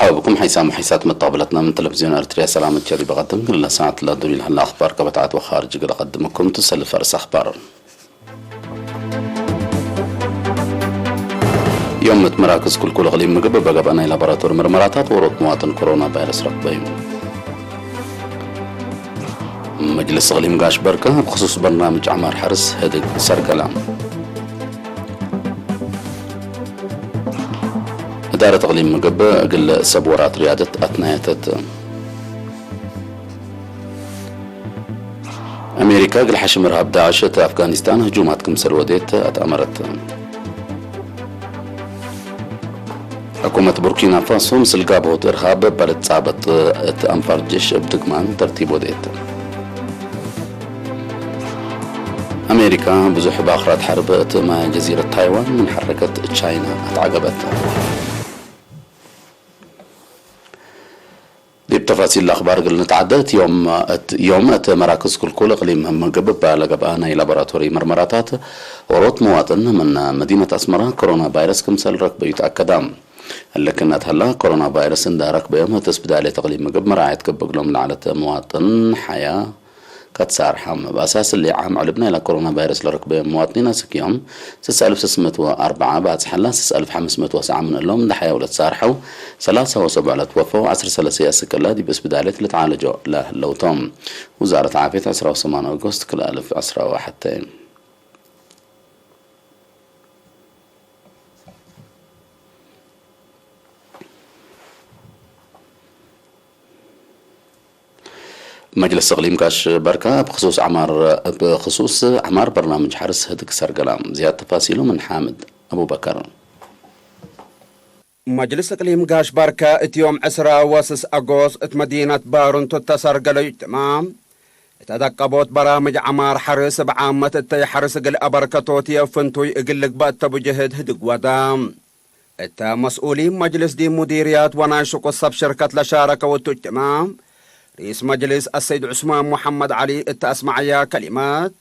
مرحبا بكم حيسام حيسات متقابلتنا من تلفزيون ارتريا سلام الجري بقدم كل ساعة لا دوري لها الأخبار كبتعات وخارج قدمكم تسلف فرس أخبار يوم مراكز كل غليم مقبل بقبنا إلى لابراتور مرمراتات ورط مواطن كورونا فيروس ركبين مجلس غليم قاش بركة بخصوص برنامج عمار حرس هدق سرقلام إدارة غليم مقبة قل سبورات ريادة أثناء أمريكا قل حشم إرهاب داعش أفغانستان هجومات كمسل وديت أتأمرت حكومة بوركينا فاسو مسل قابوت إرهاب بلد صعبت أنفار جيش بدقمان ترتيب وديت أمريكا بزوح بآخرات حرب مع جزيرة تايوان من حركة تشاينا أتعقبت دي بتفاصيل الأخبار قلنا تعدت يوم مراكز كل إقليم هم قبب لقبانا إلى لابراتوري مرمراتات وروت مواطن من مدينة أسمرة كورونا فيروس كمسل ركب يتأكدام لكن هلا كورونا فيروس إن ركب يوم تثبت عليه تقليم قبل مراعية قبل لهم لعلة مواطن حياة كتسار حام بأساس اللي عام علبنا إلى كورونا فيروس لركب مواطنين سك يوم 6604 بعد حلا 6509 من اللهم دحيا ولا تسارحوا 73 توفوا 10 ثلاثة سكلا دي بس بدالة لتعالجوا لا لوتهم وزارة عافية 18 أغسطس كل 1000 10 واحد تاني مجلس إقليم كاش بركة بخصوص أعمار برنامج حرس هدق سرقلام زيادة تفاصيله من حامد أبو بكر. مجلس إقليم قاش بركة اتيوم 10 واسس أغسطس مدينة بارون تتسرقل تمام تدقبوت برامج عمار حرس بعامة التي حرس قل أبركتوتي فنتوي اقلق بات بجهد هدق ودام التا مسؤولين مجلس دي مديريات وناشق الصب شركة لشاركة والتجتمام رئيس مجلس السيد عثمان محمد علي التأسمعية كلمات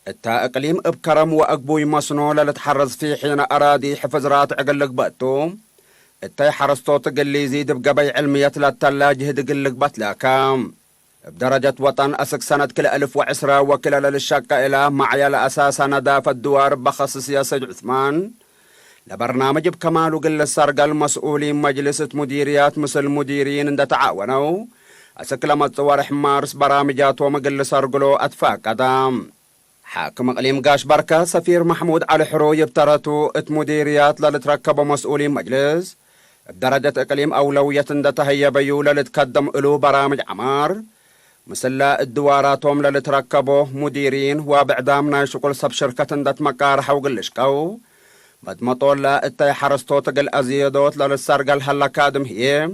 التا إقليم بكرم وأقبوي مصنو لتحرز في حين أرادي حفظ رات عقلق باتوم التا حرستو تقل يزيد بقبي علمية للتلاج هدقلق باتلاكام بدرجة وطن أسك سنة كل 1010 وكلا للشاقة إلى معيا لأساسا ندافة الدوار بخصص يا سيد عثمان لبرنامج بكمال وقل السرقة المسؤولين مجلسة مديريات مثل مديرين اند تعاونوا أسكلمة صوارح مارس برامجات ومقل سرقلو أتفاق قدام حاكم إقليم قاش بركة سفير محمود علي حرو يبترتو مديريات للتركب مسؤولين مجلس بدرجة إقليم أولوية تهيا بيولة لتقدم إلو برامج عمار مثل الدواراتهم للتركبو مديرين وبعدامنا شغل سب شركة اندت مقارحة وقلشكو بدمطول لا التي حرستو تقل أزيادوت للسرقل هالكادم هي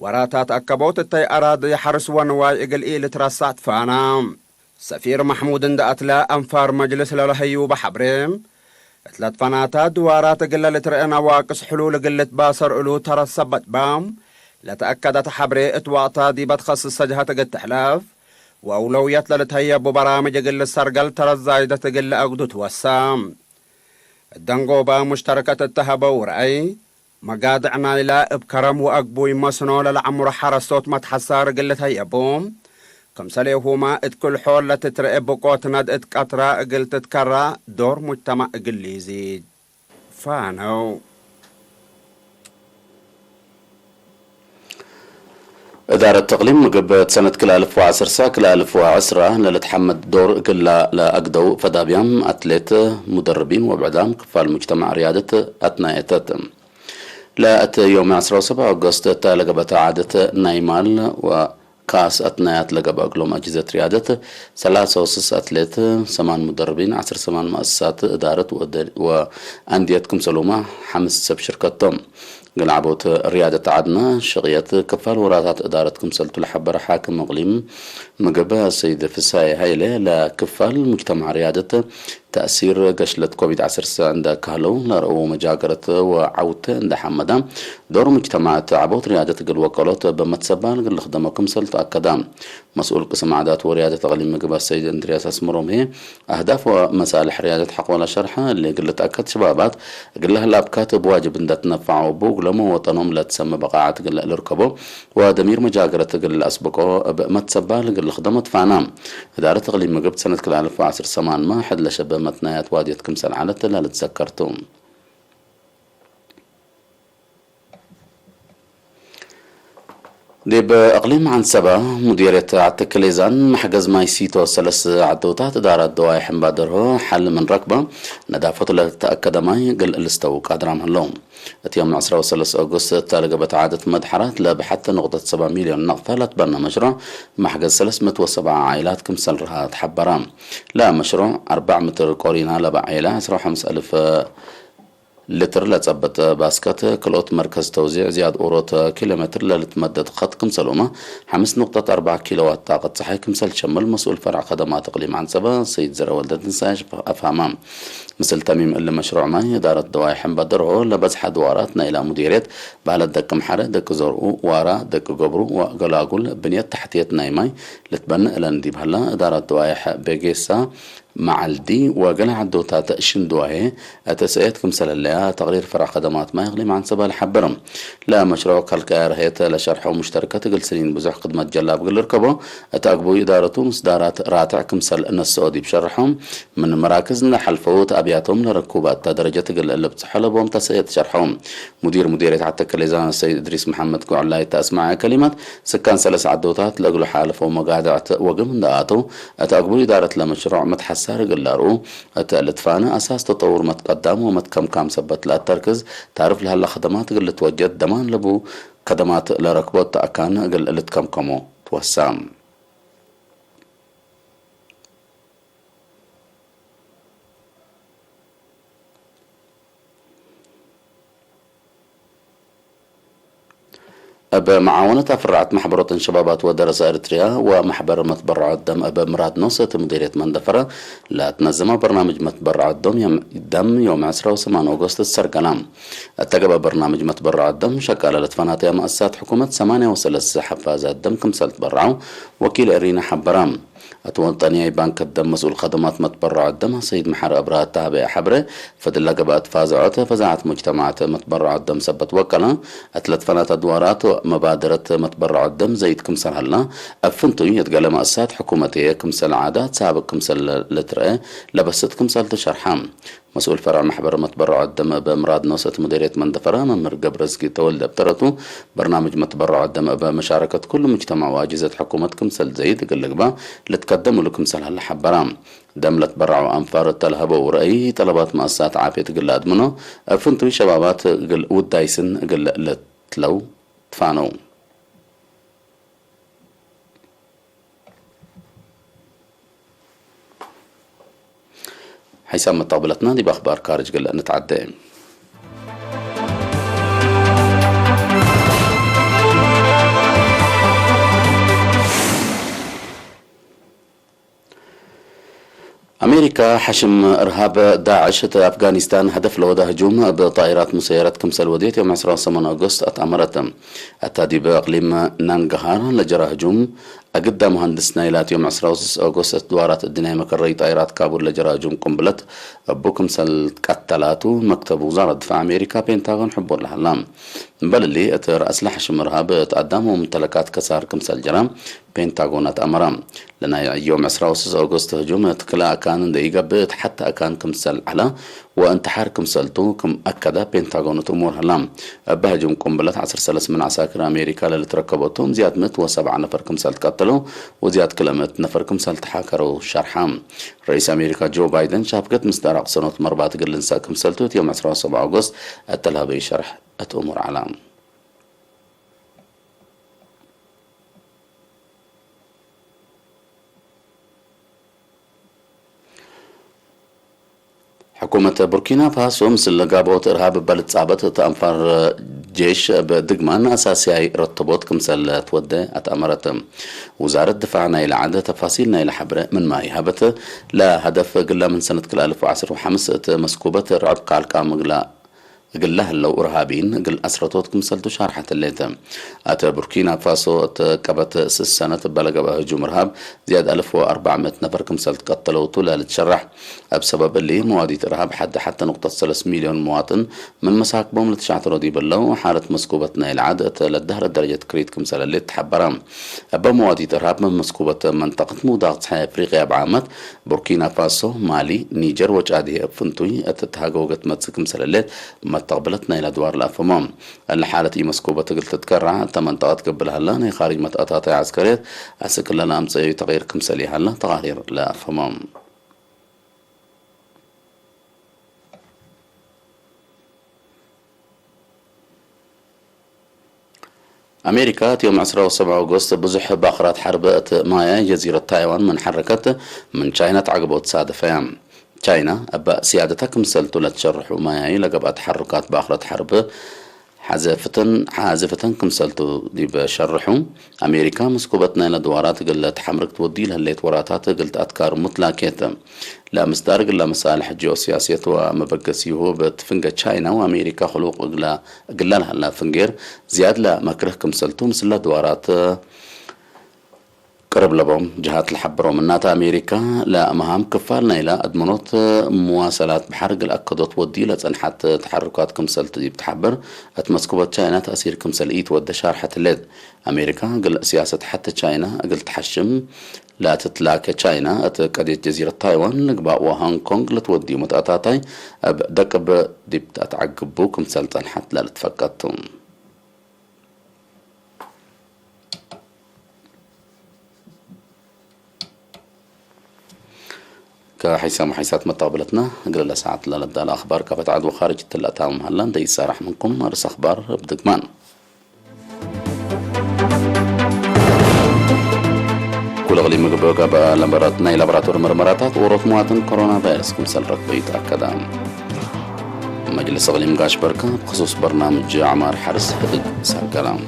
وراتات أكبوت التي أراد يحرس ونواي إقل إيه لترسعت فانا سفير محمود اندأت لا أنفار مجلس للهيو بحبريم ثلاث فناتات دوارات قلة لترئنا واقص حلول قلة باصر ألو ترسبت بام لتأكدت حبري اتواطا دي بتخصص سجهة قد تحلاف وأولويات للتهيا ببرامج قلة سرقل ترزايدة قلة أقدو توسام الدنقوبة مشتركة التهبة ورأي مقادعنا لا بكرم وأقبوي مصنو للعمر حرصوت متحسار قلة هيا بوم كم سليهما اتكل حول لتترقب بقوت ند اتكترا قل تتكرا دور مجتمع قل يزيد فانو إدارة تقليم مقبت سنة كل 1010 كل 1010 لتحمد دور قل لأقدو فدابيام أتليت مدربين وبعدام كفال مجتمع ريادة أثناء لا يوم 17 أغسطس لقبت عادة نايمال وكاس أثناء لقب أقلوم أجهزة ريادة 3 أتليت 8 مدربين 10 مؤسسات إدارة وأندية كمسلومة 5 شركتهم قلعبوت ريادة عدنا شغيات كفال وراتات إدارة كمسلت الحبر حاكم مقليم مقبة السيد فساي هايلة لكفال مجتمع ريادة تأثير قشلة كوفيد 19 عند كهلو لرأو مجاقرة وعوت عند حمدا دور مجتمعات عبوت ريادة الوكالات بمتسبال قل خدمكم سلط أكدام مسؤول قسم عادات وريادة تغليم مقبا السيد اندرياس اسمرهم هي أهداف ومصالح ريادة حق ولا شرحة اللي قلت أكد شبابات قل لها الأبكات بواجب ان تنفعوا بوق لما وطنهم لا تسمى بقاعات قل الركبو ودمير مجاقرة قل الأسبقو بمتسبال قل خدمت فعنام إدارة تغليم مقبت سنة كل 2010 سمان ما حد لشبه متنايات وادية كمسل على لا تذكرتم دي بأقليم عن سبا مديرية عتكليزان محجز ماي سيتو سلس عدوتات إدارة دواي حنبادره حل من ركبة ندافة لتأكد ماي قل الاستوى قادرام هلوم اتيوم 10 أغسطس تلقبت عادة مدحرات لبحتى نقطة 7 مليون نقطة لتبنى مشروع محجز 307 عائلات كمسل رها تحبرام لا مشروع 4 متر قورينها لبع عائلة 15,000 لتر لتثبت باسكت كلوت مركز توزيع زياد أوروت كيلومتر لتمدد خط كمسلومة 5.4 كيلووات طاقة صحي كمسل شمل مسؤول فرع خدمات إقليم عن سبا سيد زرا ولدت نساج أفهمام مثل تميم اللي مشروع ما إدارة دوايحن بدره لبزح دواراتنا إلى مديرية بالد دك محرة دك زرقو وارا دك جبرو وقلاقل بنية تحتية نايماي لتبنى إلى نديب هلا إدارة دوايح بيجيسا مع الدي وقلع عدوتا تأشن دواهي أتسأيت كمسل اللي تغيير فرع خدمات ما يغلي عن سبا لحبرم لا مشروع كالكار هيت لشرحه مشتركة قل سنين بزح خدمة جلاب قل ركبه أتأقبو إدارته مصدارات راتع كمسل إن السعودي بشرحهم من مراكز نحل فوت أبياتهم لركوبات درجة قل اللي بتحلبهم تسأيت شرحهم مديرية عتكليزان السيد إدريس محمد كوعلاي تأسمع كلمة سكان سلس عدوتات لقلو حالف ومقاعدة وقم دقاته أتأقبو إدارة لمشروع متحسن سارق اللارو الاتفانا أساس تطور متقدم ومتكم كام سبت لا تركز تعرف لها خدمات قل توجد دمان لبو خدمات لركبات أكان قل الاتكم كمو توسام بمعاونة فرعت محبرة شبابات ودرس إريتريا ومحبر متبرع الدم مراد نصة مديرية مندفرة لا تنظم برنامج متبرع الدم يوم 8 أغسطس السرقلام اتقب برنامج متبرع الدم شكال لتفانات مؤسسات حكومة 8 حفازات دم كمسل تبرعوا وكيل إرينا حبرام أتوانطانيا بانك الدم مسؤول خدمات متبرع الدم سيد محر أبراه تابع حبره فدل قبات فازعته فزعت مجتمعات متبرع الدم سبت وكلا أتلت فنات أدوارات ومبادرة متبرع الدم زيد كمسل هلا أفنتو يتقال مؤسسات حكومتية كمسل عادات سابق كمسل لترأي لبست كمسل تشرحام مسؤول فرع محبر متبرع الدم بمراد نوسة مديرية مندفرة ممر قبرزقي تولد ابترته برنامج متبرع الدم بمشاركة كل مجتمع واجهزة حكومة كمسل زيد قلقبا لتقدموا لكمسل هلا حبرام دم لتبرعوا أنفار التلهبة ورأي طلبات مؤسسات عافية قل أدمنو أفنتو شبابات قل ودايسن قل لتلو تفانو حيث متقبلتنا دي بأخبار كارج قل نتعدى أمريكا حشم إرهاب داعش أفغانستان هدف لوضع هجوم بطائرات مسيرة كمسل وديت يوم 18 أغسطس أتأمرت التاديب أقليم نانغهار لجرى هجوم أجد مهندس نايلات يوم 10 أغسطس دوارات الديناميك الري طائرات كابول لجرى هجوم قنبلت بكمسل قتلاتو مكتب وزارة دفاع أمريكا بينتاغون حبور الهلام بل اللي أتر أسلحة حشم إرهاب تقدم وممتلكات كسار كمسل جرام بينتاغونات أمرام لنا يوم 10 أغسطس هجوم تكلا كان دقيقة بيت حتى أكان كمسل على وانتحار كمسلتو كم أكدا بينتاغون أمور هلام بهجوم قنبلة 10 من عساكر أمريكا اللي تركبتهم زياد 107 نفر كمسل قتلوا وزياد كلمت نفر كمسل تحاكروا شرحام رئيس أمريكا جو بايدن شافقت مصدر أقصنوت مربعات قلنسا كمسلتو يوم 17 أغسطس أتلها بشرح أمور علام حكومة بوركينا فاسو مثل قابوت إرهاب بلد صعبت تأنفار جيش بدقمان أساسي رتبوت كمسل تودي أتأمرت وزارة دفاعنا إلى عدد تفاصيلنا إلى حبر من ماي هبت لا هدف قلا من سنة 2015 مسكوبة رعب قال كامل قل له لو إرهابين قل أسرتوت كمسلتو شارحة الليتم أتا بوركينا فاسو كبت السنة بلغ بهجوم إرهاب زياد 1400 نفر كمسلت قتلوا طولة لتشرح بسبب اللي موادية إرهاب حتى نقطة 3 مليون مواطن من مساكبهم لتشعت ردي بالله حالة مسكوبتنا العادة للدهر درجة كريت كمسل اللي تحبرام أبا موادية إرهاب من مسكوبة منطقة مودات صحيح أفريقيا بعامة بوركينا فاسو مالي نيجر وجاده أبفنتوي أتتهاجو قد متسك كمسل اللي تقبلتنا إلى دوار الأفمام الحالة مسكوبة قلت تتكرع 8 طاقات قبلها لنا خارج متقاطات عسكرية أسكر لنا أمسي تغيير كمسلي هلا تغيير لأفمام أمريكا يوم 17 أغسطس بزح باخرات حرب مايا جزيرة تايوان من حركت من تشاينا تعقبوا تصادفين تشاينا أبا سيادتها كمسلتو لتشرحوا مايا لقبات تحركات باخرة حرب حازفتن كمسلتو دي بشرحوا أمريكا مسكوبتنا لدوارات قلت حمرك تودي لها اللي توراتات قلت أتكار مطلقية لا مصدر قل مصالح جيوسياسية ومبقسيه بتفنجة تشاينا وأمريكا خلوق قل لها لا فنجير زياد لا مكره كمسلتو مثل دوارات قرب لبهم جهات الحبر منات أمريكا لا مهام كفالنا إلى أدمنوت مواصلات بحرق الأكدوت ودي لتنحت تحركات كمسل تجيب تحبر أتمسكوبة تشاينا تأثير كمسل إيت ود شارحة الليد أمريكا قل سياسة حتى تشاينا قل تحشم لا تتلاك تشاينا أتقدية جزيرة تايوان لقباء وهانغ كونغ لتودي متأتاتاي دقب ديب تتعقبو كمسل تنحت لا لتفقدتم كحيسام حيسات متقابلتنا قل لها ساعات للدى الأخبار كفتعد وخارج التلاتاهم هلا دي سارح منكم أرس أخبار بدقمان كل غلي مقبوكا بلابراتنا لابراتور مرمراتات وروت مواطن كورونا فيروس كمسال ركبة يتأكد مجلس غلي مقاش بركة بخصوص برنامج عمار حرس هدق ساكلام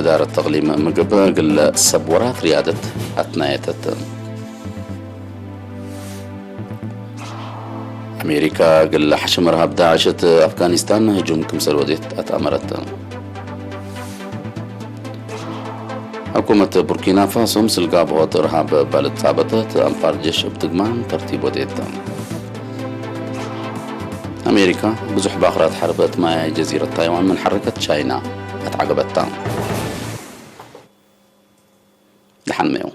إدارة تغليم مقبة قل سبورات ريادة أتنايتت أمريكا قل حشم إرهاب داعش أفغانستان هجوم كمسل وديت أتأمرت حكومة بوركينا فاسو مثل قابوات إرهاب بلد ثابتت أنفار جيش بتقمان ترتيب وديت أمريكا بزح باخرات حربت مع جزيرة تايوان من حركة تشاينا أتعقبت لحن ميو